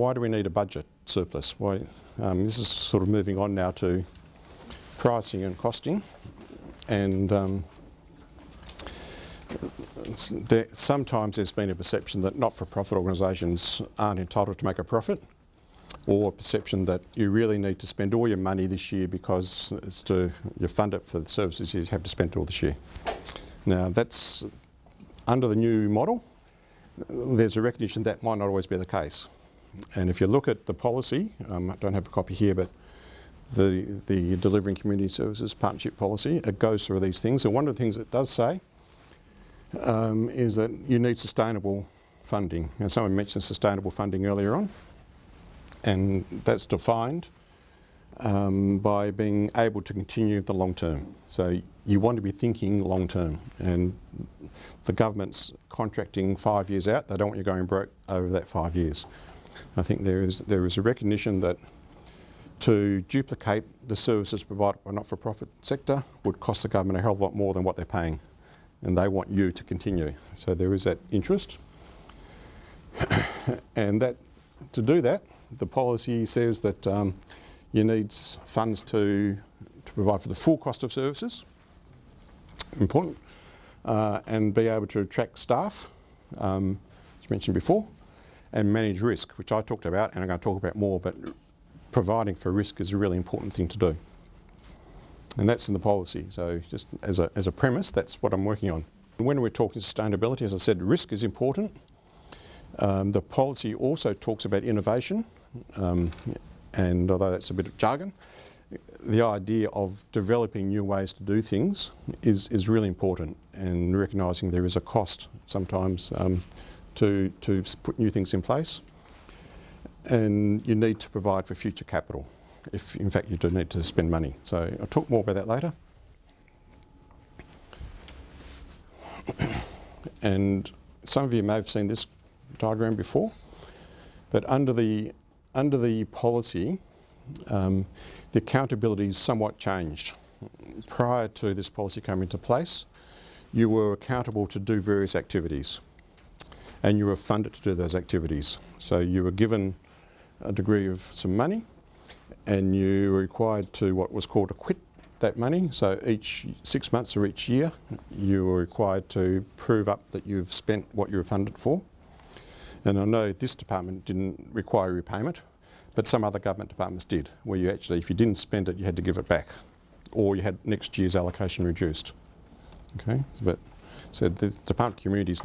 why do we need a budget surplus? Why, this is sort of moving on now to pricing and costing, and sometimes there's been a perception that not-for-profit organisations aren't entitled to make a profit, or a perception that you really need to spend all your money this year because you fund it for the services you have to spend all this year. Now that's, under the new model, there's a recognition that might not always be the case. And if you look at the policy, I don't have a copy here, but the Delivering Community Services Partnership Policy, it goes through these things. And one of the things it does say is that you need sustainable funding. Now, someone mentioned sustainable funding earlier on, and that's defined by being able to continue the long term. So you want to be thinking long term, and the government's contracting 5 years out. They don't want you going broke over that 5 years. I think there is a recognition that to duplicate the services provided by not-for-profit sector would cost the government a hell of a lot more than what they're paying, and they want you to continue. So there is that interest. And that, to do that, the policy says that you need funds to provide for the full cost of services, important, and be able to attract staff, as mentioned before, and manage risk, which I talked about, and I'm going to talk about more, but providing for risk is a really important thing to do. And that's in the policy. So just as a premise, that's what I'm working on. When we're talking sustainability, as I said, risk is important. The policy also talks about innovation, and although that's a bit of jargon, the idea of developing new ways to do things is really important, and recognising there is a cost sometimes to put new things in place, and you need to provide for future capital if in fact you do need to spend money. So I'll talk more about that later. And some of you may have seen this diagram before, but under the policy, the accountability is somewhat changed. Prior to this policy coming into place, you were accountable to do various activities, and you were funded to do those activities. So you were given a degree of some money, and you were required to what was called acquit that money. So each 6 months or each year, you were required to prove up that you've spent what you were funded for. And I know this department didn't require repayment, but some other government departments did, where you actually, if you didn't spend it, you had to give it back, or you had next year's allocation reduced. Okay, so the Department of Communities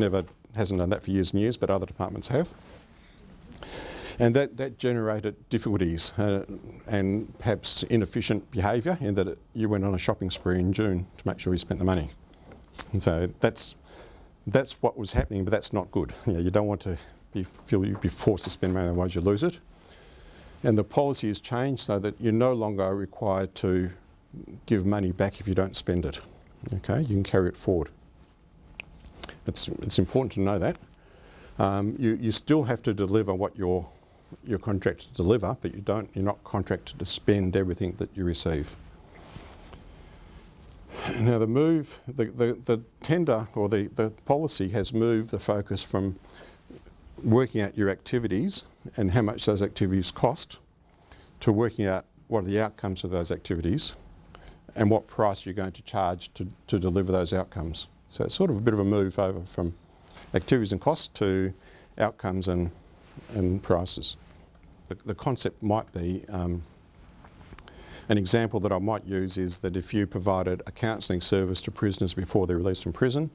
hasn't done that for years and years, but other departments have. And that generated difficulties and perhaps inefficient behaviour, in that you went on a shopping spree in June to make sure you spent the money. And so that's what was happening, but that's not good. You don't want to feel you'd be forced to spend money, otherwise you lose it. And the policy has changed so that you're no longer required to give money back if you don't spend it. Okay, you can carry it forward. It's important to know that. You still have to deliver what you're contracted to deliver, but you're not contracted to spend everything that you receive. Now the tender, or the policy, has moved the focus from working out your activities and how much those activities cost, to working out what are the outcomes of those activities and what price you're going to charge to deliver those outcomes. So it's sort of a bit of a move over from activities and costs to outcomes and prices. The concept might be, an example that I might use is that if you provided a counselling service to prisoners before they're released from prison,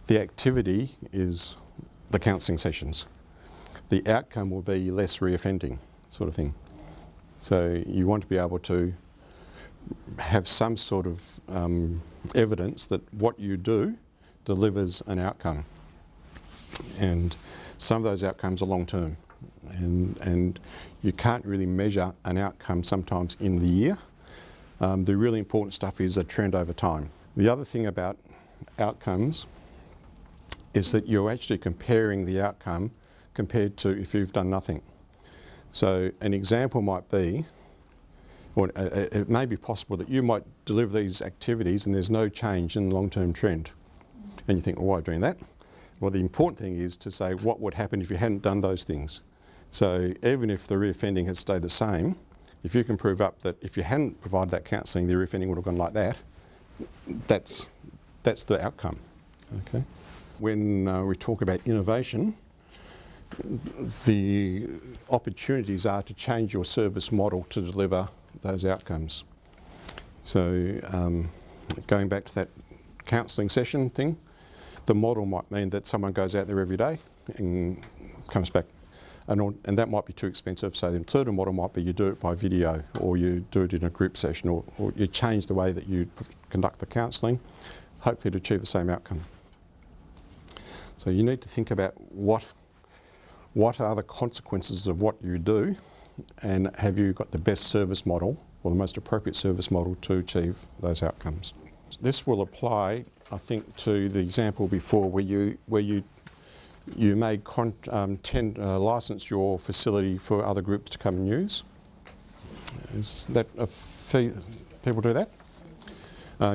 the activity is the counselling sessions. The outcome will be less reoffending, sort of thing. So you want to be able to have some sort of evidence that what you do delivers an outcome. And some of those outcomes are long term, and you can't really measure an outcome sometimes in the year. The really important stuff is a trend over time. The other thing about outcomes is that you're actually comparing the outcome compared to if you've done nothing. So an example might be, or it may be possible that you might deliver these activities and there's no change in the long-term trend. And you think, well, why are you doing that? Well, the important thing is to say what would happen if you hadn't done those things. So even if the reoffending has stayed the same, if you can prove up that if you hadn't provided that counselling, the reoffending would have gone like that, that's the outcome. Okay. When we talk about innovation, the opportunities are to change your service model to deliver those outcomes. So going back to that counselling session thing, the model might mean that someone goes out there every day and comes back, and that might be too expensive. So the third model might be you do it by video, or you do it in a group session, or you change the way that you conduct the counselling, hopefully to achieve the same outcome. So you need to think about what are the consequences of what you do, and have you got the best service model or the most appropriate service model to achieve those outcomes. This will apply, I think, to the example before where you may license your facility for other groups to come and use. Is that a fee? People do that?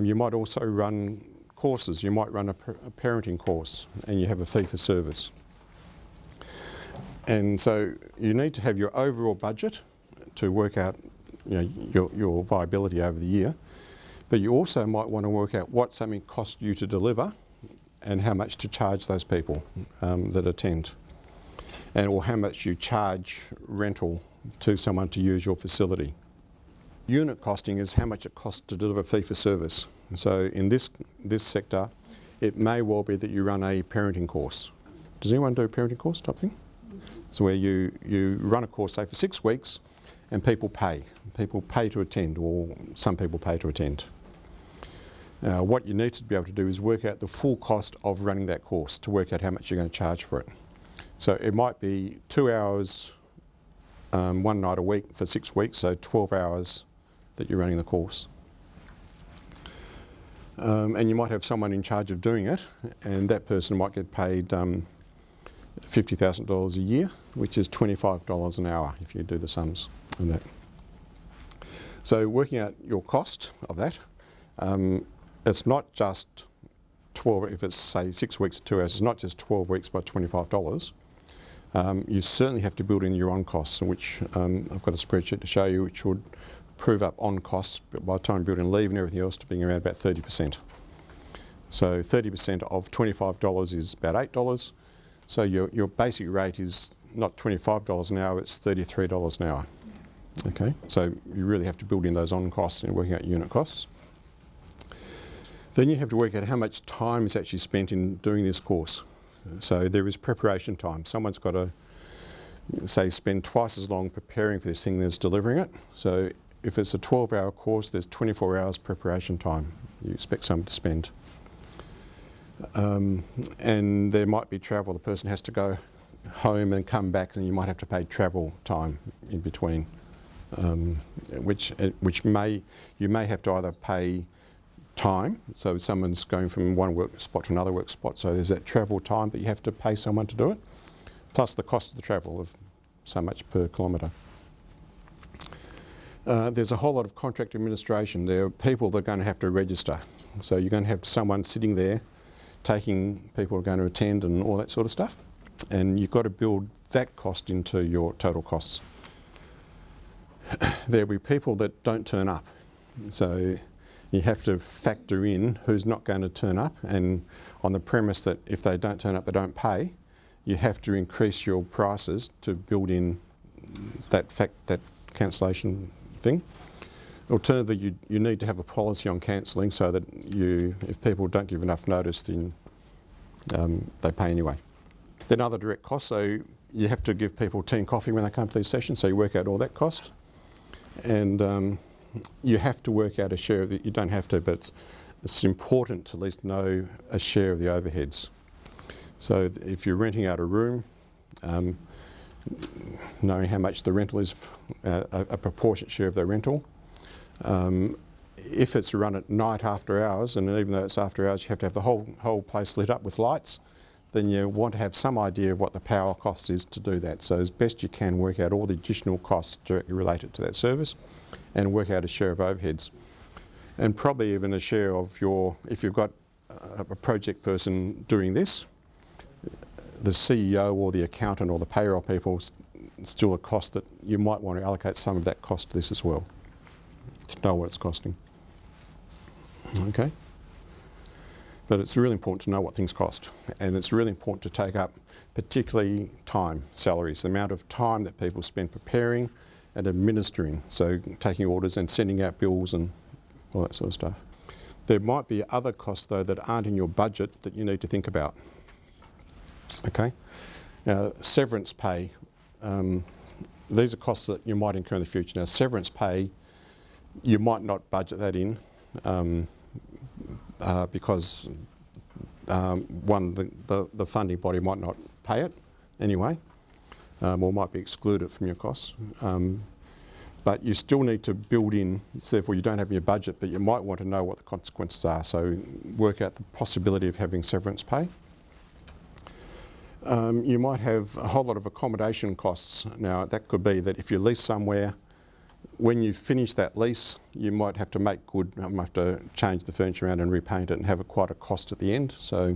You might also run courses. You might run a parenting course and you have a fee for service. And so you need to have your overall budget to work out your viability over the year, but you also might want to work out what something costs you to deliver and how much to charge those people that attend, or how much you charge rental to someone to use your facility. Unit costing is how much it costs to deliver fee for service. So in this sector, it may well be that you run a parenting course. Does anyone do a parenting course type thing? So where you run a course, say, for 6 weeks, and people pay. People pay to attend, or some people pay to attend. What you need to be able to do is work out the full cost of running that course to work out how much you're going to charge for it. So it might be 2 hours one night a week for 6 weeks, so 12 hours that you're running the course. And you might have someone in charge of doing it, and that person might get paid $50,000 a year, which is $25 an hour if you do the sums on that. So working out your cost of that, it's not just 12, if it's say 6 weeks, 2 hours, it's not just 12 weeks by $25. You certainly have to build in your on costs, which I've got a spreadsheet to show you, which would prove up on costs by the time you build in leave and everything else to being around about 30%. So 30% of $25 is about $8. So your basic rate is not $25 an hour, it's $33 an hour. Okay, so you really have to build in those on costs and working out unit costs. Then you have to work out how much time is actually spent in doing this course. So there is preparation time. Someone's got to, say, spend twice as long preparing for this thing as delivering it. So if it's a 12-hour course, there's 24 hours preparation time you expect someone to spend. And there might be travel. The person has to go home and come back, and you might have to pay travel time in between, which you may have to either pay time, so someone's going from one work spot to another work spot, so there's that travel time, but you have to pay someone to do it, plus the cost of the travel of so much per kilometre. There's a whole lot of contract administration. There are people that are going to have to register, so you're going to have someone sitting there taking people who are going to attend and all that sort of stuff, and you've got to build that cost into your total costs. There'll be people that don't turn up, so you have to factor in who's not going to turn up, and on the premise that if they don't turn up, they don't pay, you have to increase your prices to build in that cancellation thing. Alternatively, you need to have a policy on cancelling so that if people don't give enough notice, then they pay anyway. Then other direct costs, so you have to give people tea and coffee when they come to these sessions, so you work out all that cost. And you have to work out a share of you don't have to, but it's important to at least know a share of the overheads. So if you're renting out a room, knowing how much the rental is, a proportionate share of the rental. If it's run at night after hours, and even though it's after hours, you have to have the whole place lit up with lights, then you want to have some idea of what the power cost is to do that. So as best you can, work out all the additional costs directly related to that service and work out a share of overheads. And probably even a share of if you've got a project person doing this, the CEO or the accountant or the payroll people still a cost that you might want to allocate some of that cost to this as well, to know what it's costing. Okay? But it's really important to know what things cost, and it's really important to take up particularly time, salaries, the amount of time that people spend preparing and administering, so taking orders and sending out bills and all that sort of stuff. There might be other costs though that aren't in your budget that you need to think about. Okay? Now, severance pay, these are costs that you might incur in the future. Now, severance pay, you might not budget that in because the funding body might not pay it anyway, or might be excluded from your costs. But you still need to build in, so therefore you don't have your budget, but you might want to know what the consequences are. So work out the possibility of having severance pay. You might have a whole lot of accommodation costs. Now that could be that if you lease somewhere, when you finish that lease, you might have to make good, you might have to change the furniture around and repaint it and have quite a cost at the end. So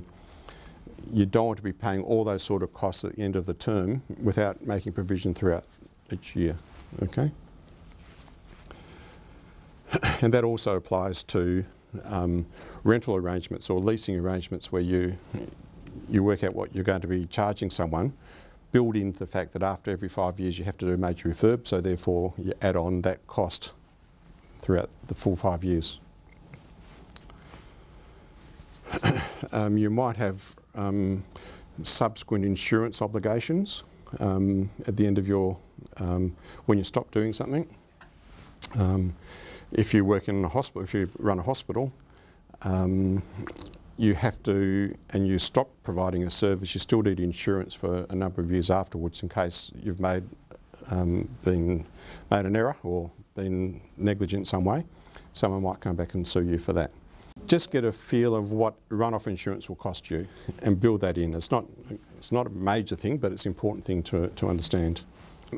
you don't want to be paying all those sort of costs at the end of the term without making provision throughout each year. Okay? And that also applies to rental arrangements or leasing arrangements where you work out what you're going to be charging someone, build into the fact that after every 5 years you have to do a major refurb, so therefore you add on that cost throughout the full 5 years. You might have subsequent insurance obligations at the end of your, when you stop doing something. If you work in a hospital, if you run a hospital, you have to, and you stop providing a service, you still need insurance for a number of years afterwards in case you've made an error or been negligent in some way. Someone might come back and sue you for that. Just get a feel of what run-off insurance will cost you and build that in. It's not a major thing, but it's an important thing to understand.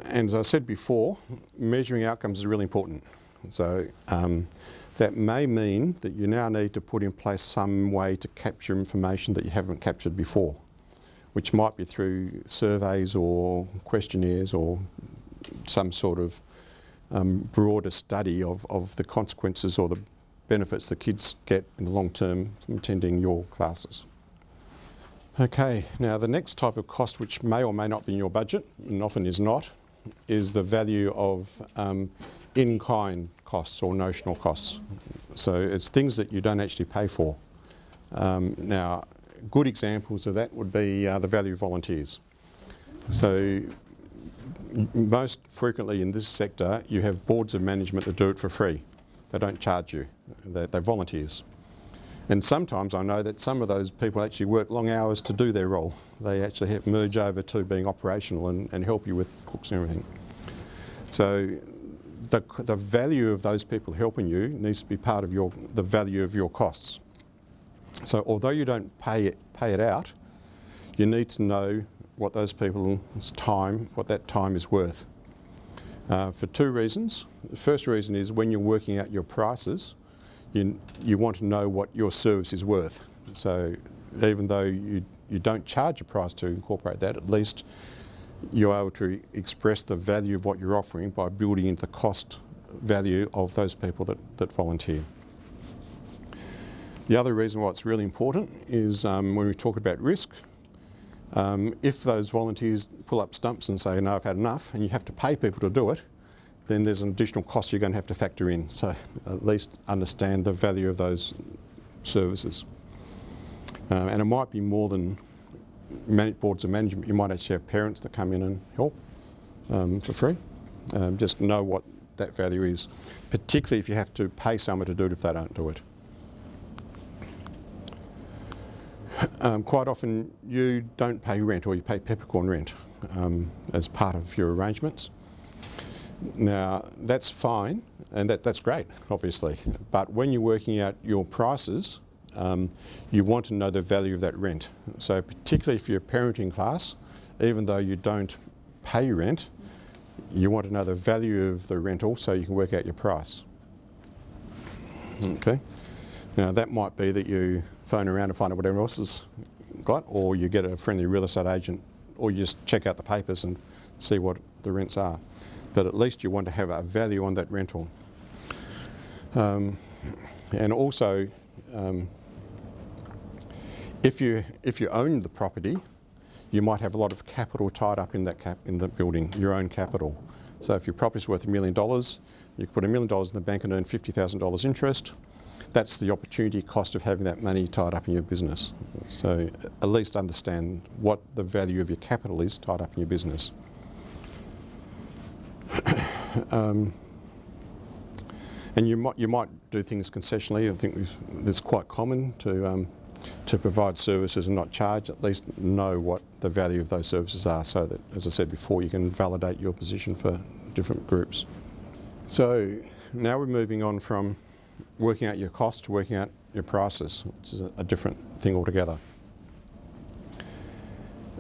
And as I said before, measuring outcomes is really important. So that may mean that you now need to put in place some way to capture information that you haven't captured before, which might be through surveys or questionnaires or some sort of broader study of the consequences or the benefits the kids get in the long term from attending your classes. Okay, now the next type of cost, which may or may not be in your budget, and often is not, is the value of in-kind costs or notional costs. So it's things that you don't actually pay for. Now, good examples of that would be the value of volunteers. So most frequently in this sector, you have boards of management that do it for free. They don't charge you, they're volunteers. And sometimes I know that some of those people actually work long hours to do their role. They actually merge over to being operational and help you with books and everything. So the value of those people helping you needs to be part of the value of your costs. So although you don't pay it out, you need to know what those people's time, what that time is worth. For two reasons. The first reason is when you're working out your prices, you want to know what your service is worth. So even though you don't charge a price to incorporate that, at least you're able to express the value of what you're offering by building into the cost value of those people that volunteer. The other reason why it's really important is when we talk about risk, if those volunteers pull up stumps and say, no, I've had enough, and you have to pay people to do it, then there's an additional cost you're going to have to factor in. So at least understand the value of those services. And it might be more than boards of management. You might actually have parents that come in and help for free. Just know what that value is, particularly if you have to pay someone to do it if they don't do it. Quite often you don't pay rent, or you pay peppercorn rent as part of your arrangements. Now that's fine, and that's great, obviously, but when you're working out your prices, you want to know the value of that rent. So particularly if you're a parenting class, even though you don't pay rent, you want to know the value of the rental so you can work out your price. Okay. Now that might be that you phone around and find out what everyone else has got, or you get a friendly real estate agent, or you just check out the papers and see what the rents are. But at least you want to have a value on that rental. And also, if you own the property, you might have a lot of capital tied up in the building, your own capital. So if your property's worth $1 million, you could put $1 million in the bank and earn $50,000 interest. That's the opportunity cost of having that money tied up in your business. So at least understand what the value of your capital is tied up in your business. And you might do things concessionally. I think it's quite common to provide services and not charge. At least know what the value of those services are, so that, as I said before, you can validate your position for different groups. So now we're moving on from working out your costs to working out your prices, which is a different thing altogether.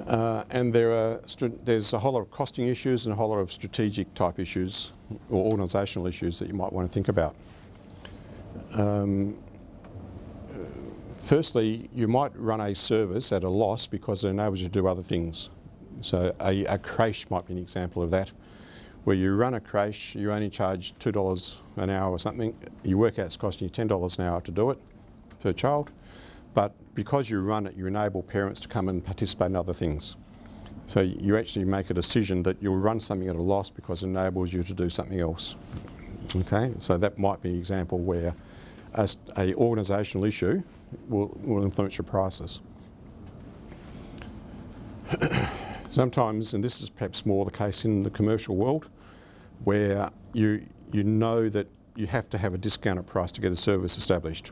And there's a whole lot of costing issues and a whole lot of strategic type issues or organisational issues that you might want to think about. Firstly, you might run a service at a loss because it enables you to do other things. So a creche might be an example of that, where you run a creche, you only charge $2 an hour or something. You work out it's costing you $10 an hour to do it per child. But because you run it, you enable parents to come and participate in other things. So you actually make a decision that you'll run something at a loss because it enables you to do something else. Okay, so that might be an example where an organisational issue will influence your prices. Sometimes, and this is perhaps more the case in the commercial world, where you know that you have to have a discounted price to get a service established.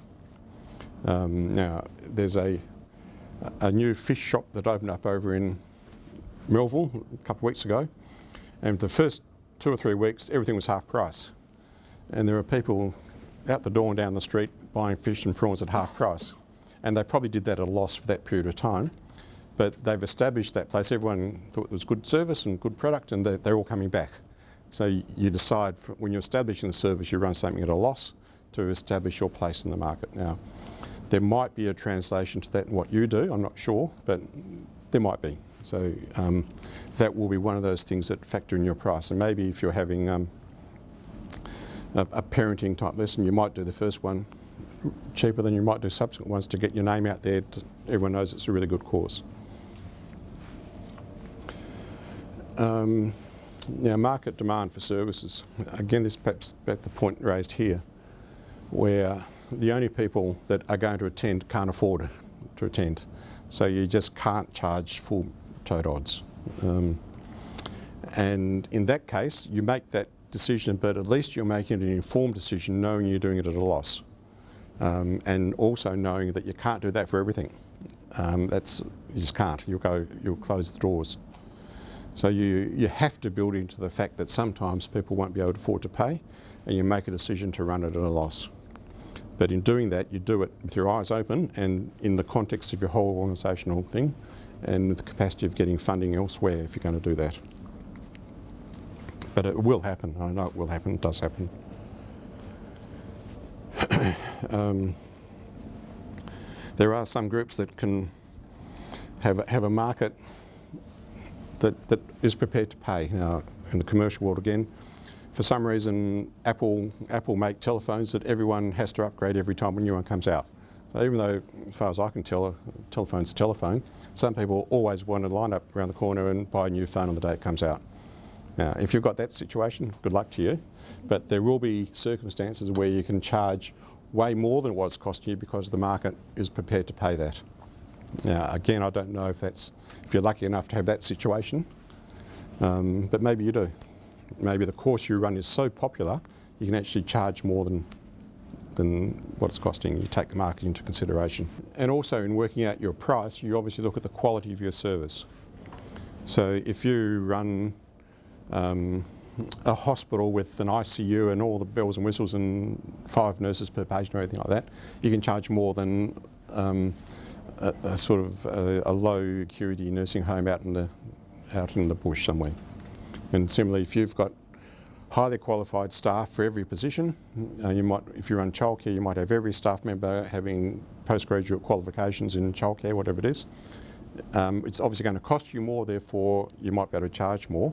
Now, there's a new fish shop that opened up over in Melville a couple of weeks ago, and the first 2 or 3 weeks everything was half price, and there were people out the door and down the street buying fish and prawns at half price, and they probably did that at a loss for that period of time, but they've established that place. Everyone thought it was good service and good product, and they're all coming back. So you decide, when you're establishing the service, you run something at a loss to establish your place in the market. Now, there might be a translation to that in what you do, I'm not sure, but there might be. So that will be one of those things that factor in your price. And maybe if you're having a parenting type lesson, you might do the first one cheaper than you might do subsequent ones to get your name out there. Everyone knows it's a really good course. Now, market demand for services. Again, this is perhaps back the point raised here, where the only people that are going to attend can't afford to attend. So you just can't charge full tote odds. And in that case, you make that decision, but at least you're making an informed decision, knowing you're doing it at a loss. And also knowing that you can't do that for everything. You just can't. You'll close the doors. So you have to build into the fact that sometimes people won't be able to afford to pay, and you make a decision to run it at a loss. But in doing that, you do it with your eyes open and in the context of your whole organisational thing, and with the capacity of getting funding elsewhere if you're going to do that. But it will happen. I know it will happen. It does happen. There are some groups that can have a market that is prepared to pay. Now, in the commercial world again, for some reason, Apple make telephones that everyone has to upgrade every time a new one comes out. So even though, as far as I can tell, a telephone's a telephone, some people always want to line up around the corner and buy a new phone on the day it comes out. Now, if you've got that situation, good luck to you. But there will be circumstances where you can charge way more than what it's costing you because the market is prepared to pay that. Now, again, I don't know if you're lucky enough to have that situation, but maybe you do. Maybe the course you run is so popular, you can actually charge more than what it's costing. You take the market into consideration. And also in working out your price, you obviously look at the quality of your service. So if you run a hospital with an ICU and all the bells and whistles and 5 nurses per patient or anything like that, you can charge more than a sort of a low acuity nursing home out in the bush somewhere. And similarly, if you've got highly qualified staff for every position, if you run childcare, you might have every staff member having postgraduate qualifications in childcare, whatever it is. It's obviously going to cost you more, therefore you might be able to charge more.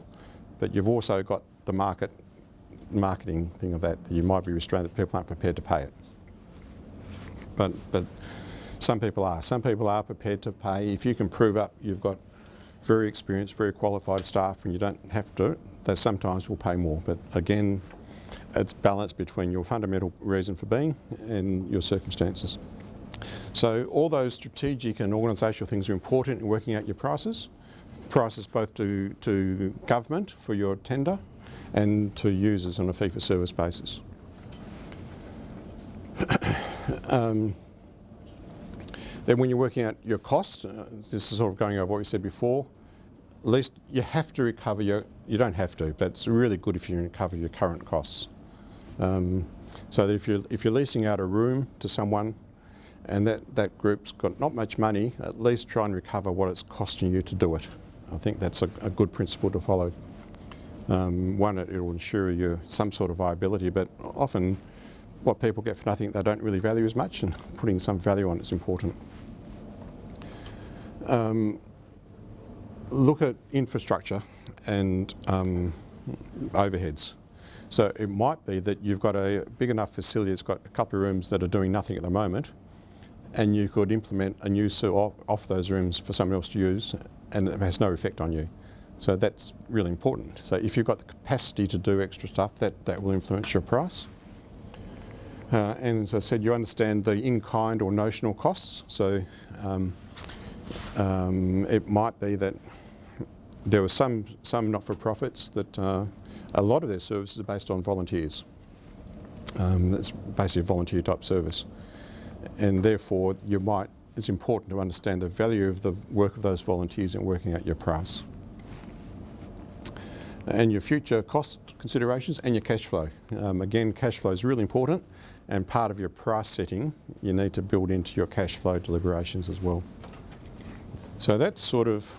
but you've also got the marketing thing of that you might be restrained that people aren't prepared to pay it. But some people are. Some people are prepared to pay. If you can prove up you've got very experienced, very qualified staff and you don't have to, they sometimes will pay more. But again, it's balanced between your fundamental reason for being and your circumstances. So all those strategic and organisational things are important in working out your prices. Prices both to government for your tender and to users on a fee-for-service basis. Then when you're working out your costs, this is sort of going over what we said before, at least you have to recover you don't have to, but it's really good if you recover your current costs. So that if you're leasing out a room to someone and that group's got not much money, at least try and recover what it's costing you to do it. I think that's a good principle to follow. One, it will ensure you some sort of viability, but often what people get for nothing they don't really value as much, and putting some value on it's important. Look at infrastructure and overheads. So it might be that you've got a big enough facility that's got a couple of rooms that are doing nothing at the moment, and you could implement a new off those rooms for someone else to use, and it has no effect on you. So that's really important. So if you've got the capacity to do extra stuff, that will influence your price. And as I said, you understand the in-kind or notional costs. So it might be that there were some not-for-profits that a lot of their services are based on volunteers. That's basically a volunteer type service. And therefore it's important to understand the value of the work of those volunteers in working out your price. And your future cost considerations and your cash flow. Again, cash flow is really important, and part of your price setting you need to build into your cash flow deliberations as well. So that's sort of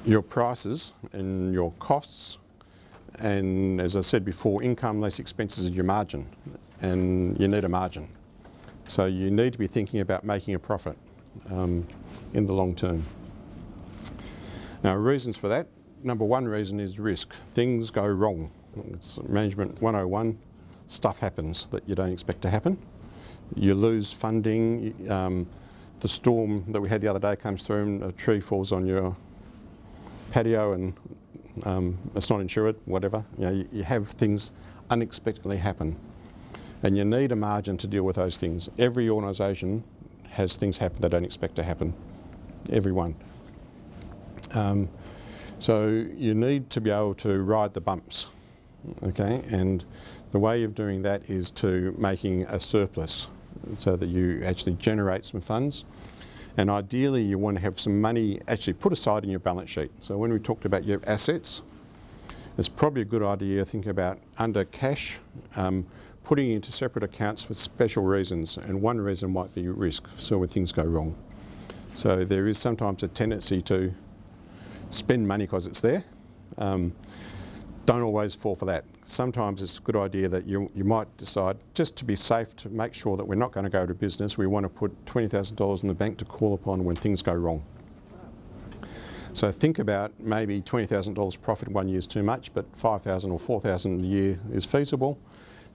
your prices and your costs, and as I said before, income less expenses is your margin, and you need a margin. So you need to be thinking about making a profit in the long term. Now, reasons for that. Number one reason is risk. Things go wrong. It's Management 101. Stuff happens that you don't expect to happen. You lose funding. The storm that we had the other day comes through and a tree falls on your patio and it's not insured, whatever. You know, you have things unexpectedly happen. And you need a margin to deal with those things. Every organisation has things happen they don't expect to happen. Everyone. So you need to be able to ride the bumps, okay? And the way of doing that is to making a surplus so that you actually generate some funds. And ideally you want to have some money actually put aside in your balance sheet. So when we talked about your assets, it's probably a good idea to think about under cash, putting into separate accounts for special reasons. And one reason might be risk, so when things go wrong. So there is sometimes a tendency to spend money because it's there. Don't always fall for that. Sometimes it's a good idea that you might decide, just to be safe, to make sure that we're not going to go to business, we want to put $20,000 in the bank to call upon when things go wrong. So think about maybe $20,000 profit 1 year is too much, but $5,000 or $4,000 a year is feasible.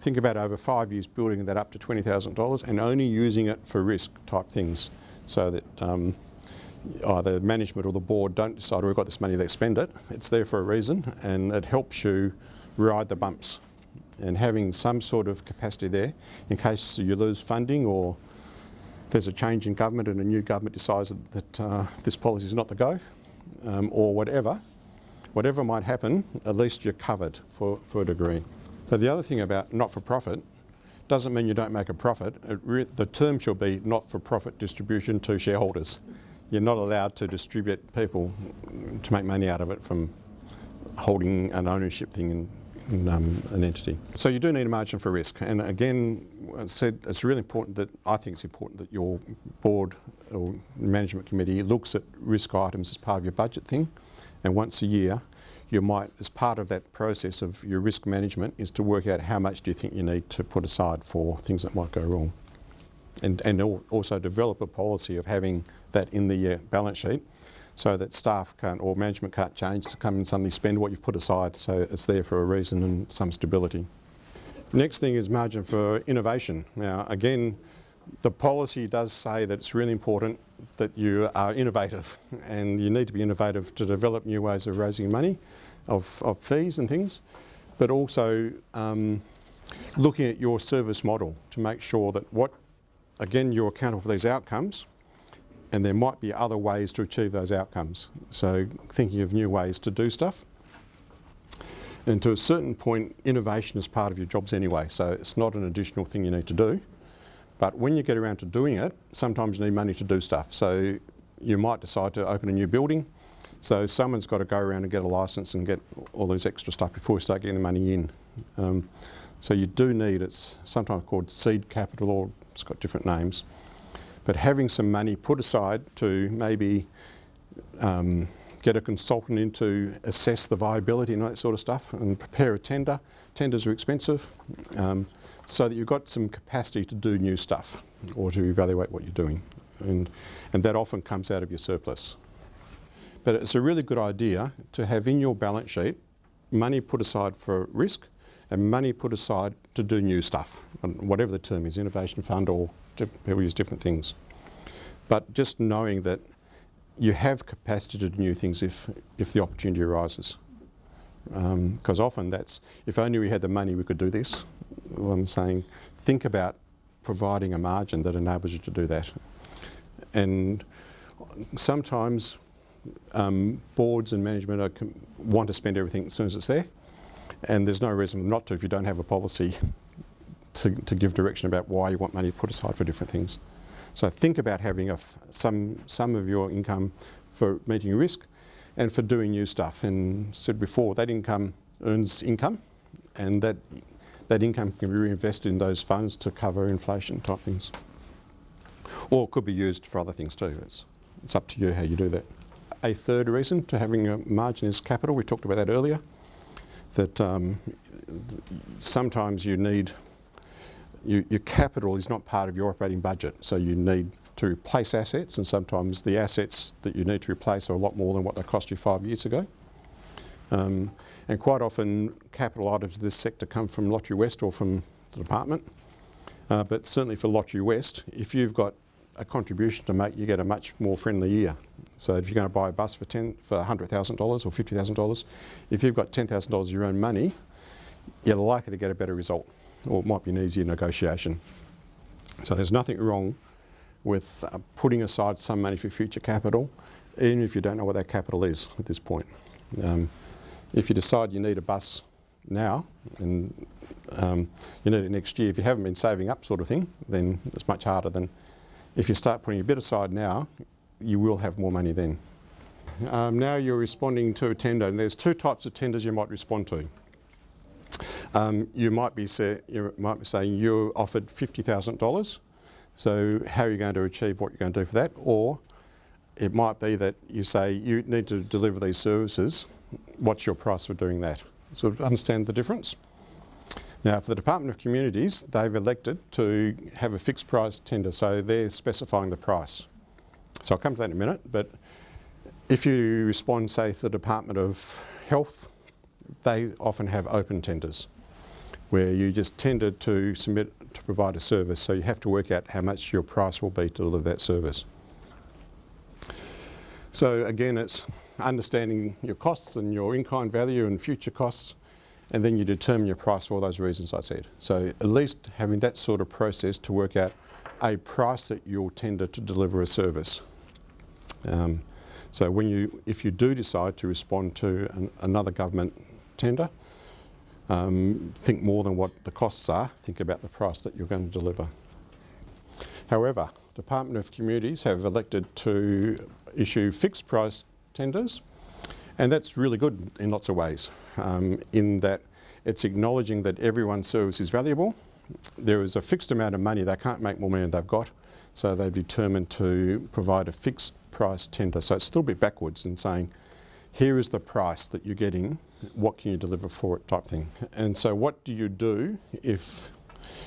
Think about over 5 years building that up to $20,000 and only using it for risk type things, so that either management or the board don't decide, oh, we've got this money, let's spend it. It's there for a reason, and it helps you ride the bumps. And having some sort of capacity there in case you lose funding or there's a change in government and a new government decides that this policy is not the go, or whatever might happen, at least you're covered for a degree. But the other thing about not-for-profit doesn't mean you don't make a profit. The term should be not-for-profit distribution to shareholders. You're not allowed to distribute people to make money out of it from holding an ownership thing in an entity. So you do need a margin for risk. And again, I said it's really important that, I think it's important that your board or management committee looks at risk items as part of your budget thing. And once a year, you might, as part of that process of your risk management, is to work out how much do you think you need to put aside for things that might go wrong. And also develop a policy of having that in the balance sheet so that staff can't or management can't change to come and suddenly spend what you've put aside, so it's there for a reason and some stability. Next thing is margin for innovation. Now again, the policy does say that it's really important that you are innovative, and you need to be innovative to develop new ways of raising money, of fees and things, but also looking at your service model to make sure that again, you're accountable for these outcomes, and there might be other ways to achieve those outcomes. So thinking of new ways to do stuff. And to a certain point, innovation is part of your jobs anyway, so it's not an additional thing you need to do. But when you get around to doing it, sometimes you need money to do stuff. So you might decide to open a new building, so someone's got to go around and get a licence and get all this extra stuff before you start getting the money in. So you do need, it's sometimes called seed capital, or it's got different names, but having some money put aside to maybe get a consultant in to assess the viability and that sort of stuff, and prepare a tender. Tenders are expensive, so that you've got some capacity to do new stuff or to evaluate what you're doing, and that often comes out of your surplus. But it's a really good idea to have in your balance sheet money put aside for risk and money put aside to do new stuff, and whatever the term is, innovation fund, or people use different things. But just knowing that you have capacity to do new things if the opportunity arises. Because often that's, if only we had the money we could do this. I'm saying, think about providing a margin that enables you to do that. And sometimes boards and management want to spend everything as soon as it's there, and there's no reason not to if you don't have a policy to give direction about why you want money put aside for different things. So think about having some of your income for meeting risk and for doing new stuff. And said before, that income earns income, and that income can be reinvested in those funds to cover inflation type things. Or it could be used for other things too. It's up to you how you do that. A third reason to having a margin is capital. We talked about that earlier, that sometimes you need, your capital is not part of your operating budget, so you need to replace assets, and sometimes the assets that you need to replace are a lot more than what they cost you 5 years ago. And quite often capital items of this sector come from Lottery West or from the department, but certainly for Lottery West, if you've got a contribution to make, you get a much more friendly year. So if you're going to buy a bus for $100,000 or $50,000, if you've got $10,000 of your own money, you're likely to get a better result, or it might be an easier negotiation. So there's nothing wrong with putting aside some money for future capital, even if you don't know what that capital is at this point. If you decide you need a bus now and you need it next year, if you haven't been saving up sort of thing, then it's much harder than if you start putting a bit aside now, you will have more money then. Now you're responding to a tender, and there's two types of tenders you might respond to. You might be saying you're offered $50,000, so how are you going to achieve what you're going to do for that? Or it might be that you say you need to deliver these services, what's your price for doing that? Sort of understand the difference. Now for the Department of Communities, they've elected to have a fixed price tender, so they're specifying the price. So I'll come to that in a minute, but if you respond, say, to the Department of Health, they often have open tenders where you just tender to submit to provide a service, so you have to work out how much your price will be to deliver that service. So again, it's understanding your costs and your in-kind value and future costs, and then you determine your price for all those reasons I said. So at least having that sort of process to work out a price that you'll tender to deliver a service. So if you do decide to respond to another government tender, think more than what the costs are, think about the price that you're going to deliver. However, Department of Communities have elected to issue fixed price tenders, and that's really good in lots of ways, in that it's acknowledging that everyone's service is valuable. There is a fixed amount of money, they can't make more money than they've got, so they've determined to provide a fixed price tender. So it's still a bit backwards in saying, here is the price that you're getting, what can you deliver for it type thing. And so what do you do if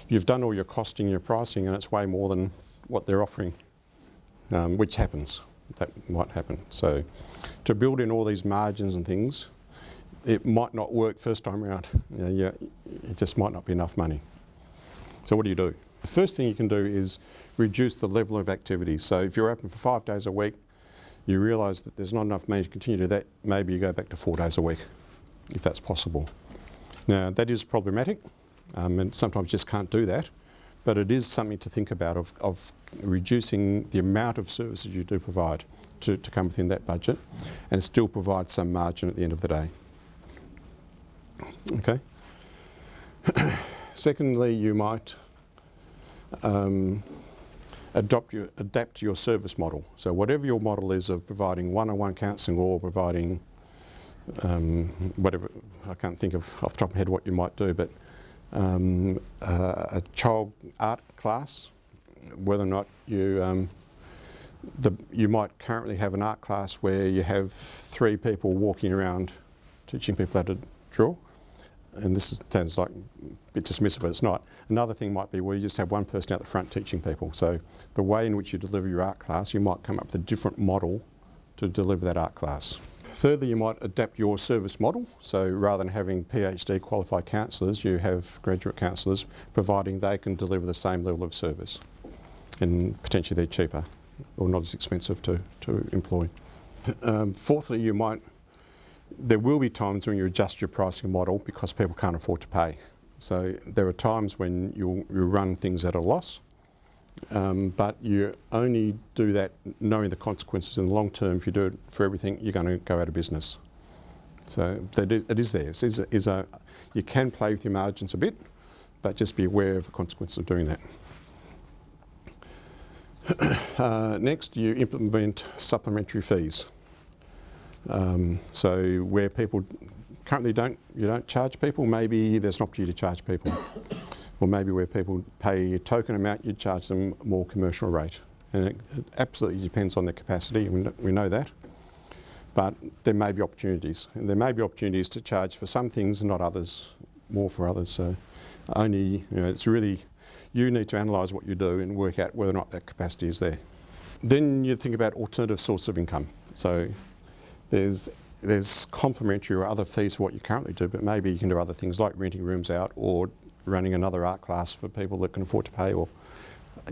you've done all your costing, your pricing, and it's way more than what they're offering, which happens. that might happen. So to build in all these margins and things, it might not work first time around. It just might not be enough money. So what do you do? The first thing you can do is reduce the level of activity. So if you're open for 5 days a week, you realise that there's not enough money to continue to do that, maybe you go back to 4 days a week, if that's possible. Now that is problematic, and sometimes just can't do that, but it is something to think about of reducing the amount of services you do provide to come within that budget and still provide some margin at the end of the day. Okay. Secondly, you might adapt your service model. So whatever your model is of providing one-on-one counselling or providing whatever, I can't think of off the top of my head what you might do, but a child art class, whether or not you you might currently have an art class where you have 3 people walking around teaching people how to draw, and this sounds like a bit dismissive, but it's not. Another thing might be where you just have one person out the front teaching people. So the way in which you deliver your art class, you might come up with a different model to deliver that art class. Further, you might adapt your service model. So rather than having PhD qualified counsellors, you have graduate counsellors, providing they can deliver the same level of service. And potentially they're cheaper or not as expensive to employ. Fourthly, there will be times when you adjust your pricing model because people can't afford to pay. So there are times when you run things at a loss, but you only do that knowing the consequences in the long term. If you do it for everything, you're going to go out of business. So it is there. You can play with your margins a bit, but just be aware of the consequences of doing that. Next, you implement supplementary fees. So where people currently you don't charge people, maybe there's an opportunity to charge people. Or maybe where people pay a token amount, you charge them a more commercial rate. And it absolutely depends on their capacity, we know that. But there may be opportunities. And there may be opportunities to charge for some things and not others, more for others. So only, it's really, you need to analyse what you do and work out whether or not that capacity is there. Then you think about alternative source of income. So there's complementary or other fees for what you currently do, but maybe you can do other things like renting rooms out or running another art class for people that can afford to pay, or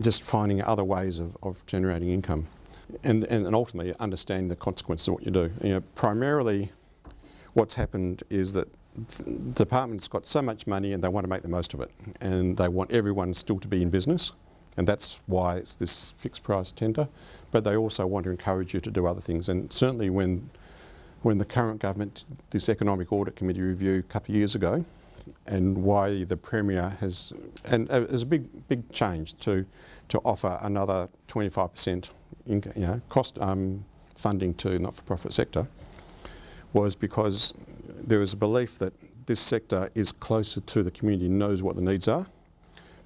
just finding other ways of generating income. And ultimately understanding the consequences of what you do. Primarily what's happened is that the department's got so much money and they want to make the most of it. And they want everyone still to be in business. And that's why it's this fixed price tender. But they also want to encourage you to do other things. And certainly when the current government, this Economic Audit Committee review a couple of years ago, and why the Premier has, and it was a big change to offer another 25% cost funding to not-for-profit sector, was because there was a belief that this sector is closer to the community, knows what the needs are,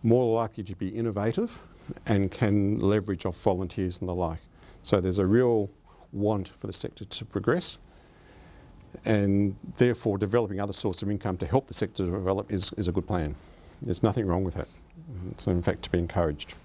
more likely to be innovative and can leverage off volunteers and the like. So there's a real want for the sector to progress, and therefore developing other sources of income to help the sector develop is a good plan. There's nothing wrong with that. It's in fact to be encouraged.